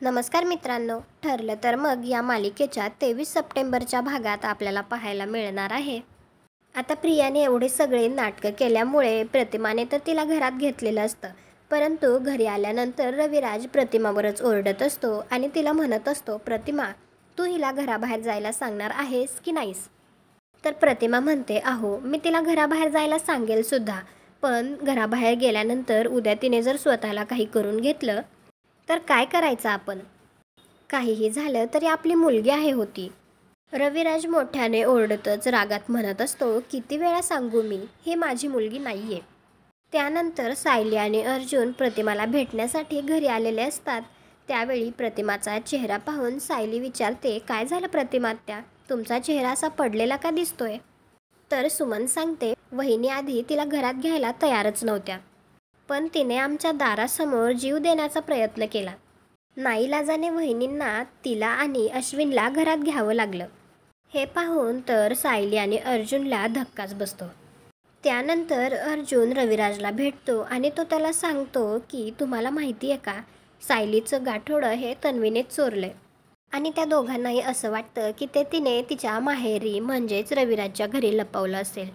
नमस्कार मित्रांनो, ठरलं तर मग या मालिकेच्या 23 सप्टेंबरच्या भागात आपल्याला पाहायला मिळणार आहे. आता प्रियाने एवढे सगळे नाटकं केल्यामुळे प्रतिमाने तर तिला घरात घेतलेलं असतं, परंतु घरी आल्यानंतर रविराज प्रतिमावरच ओरडत असतो आणि तिला म्हणत असतो, प्रतिमा तू हिला घराबाहेर जायला सांगणार आहेस की नाहीस? तर प्रतिमा म्हणते, अहो मी तिला घराबाहेर जायला सांगेल सुद्धा, पण घराबाहेर गेल्यानंतर उद्या तिने जर स्वतःला काही करून घेतलं तर काय करायचं आपण? काहीही झालं तरी आपली मुलगी आहे होती. रविराज मोठ्याने ओरडतच रागात म्हणत असतो, किती वेळा सांगू मी, ही माझी मुलगी नाहीये. त्यानंतर सायली आणि अर्जुन प्रतिमाला भेटण्यासाठी घरी आलेले असतात. त्यावेळी प्रतिमाचा चेहरा पाहून सायली विचारते, काय झालं प्रतिमा आत्या, तुमचा चेहरा असा पडलेला का दिसतोय? तर सुमन सांगते, वहिनी आधी तिला घरात घ्यायला तयारच नव्हत्या, पण तिने आमच्या दारासमोर जीव देण्याचा प्रयत्न केला. नाईलाजाने वहिनींना तिला आणि अश्विनला घरात घ्यावं लागलं. हे पाहून तर सायली आणि अर्जुनला धक्काच बसतो. त्यानंतर अर्जुन रविराजला भेटतो आणि तो त्याला सांगतो की तुम्हाला माहिती आहे का, सायलीचं गाठोडं हे तन्वीनेच चोरलंय आणि त्या दोघांनाही असं वाटतं की ते तिने तिच्या माहेरी म्हणजेच रविराजच्या घरी लपवलं असेल.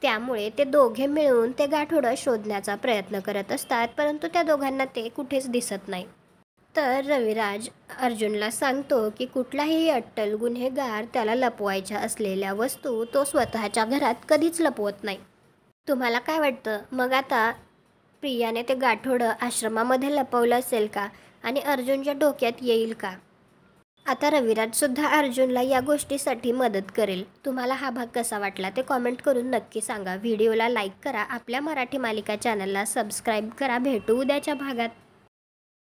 त्यामुळे ते दोघे मिळून ते गाठोडं शोधण्याचा प्रयत्न करत असतात, परंतु त्या दोघांना ते कुठेच दिसत नाही. तर रविराज अर्जुनला सांगतो की कुठलाही अट्टल गुन्हेगार त्याला लपवायच्या असलेल्या वस्तू तो स्वतःच्या घरात कधीच लपवत नाही. तुम्हाला काय वाटतं, मग आता प्रियाने ते गाठोडं आश्रमामध्ये लपवलं असेल का आणि अर्जुनच्या डोक्यात येईल का? आता रविराजसुद्धा अर्जुनला या गोष्टीसाठी मदत करेल. तुम्हाला हा भाग कसा वाटला ते कॉमेंट करून नक्की सांगा. व्हिडिओला लाईक करा, आपल्या मराठी मालिका चॅनलला सबस्क्राईब करा. भेटू उद्याच्या भागात.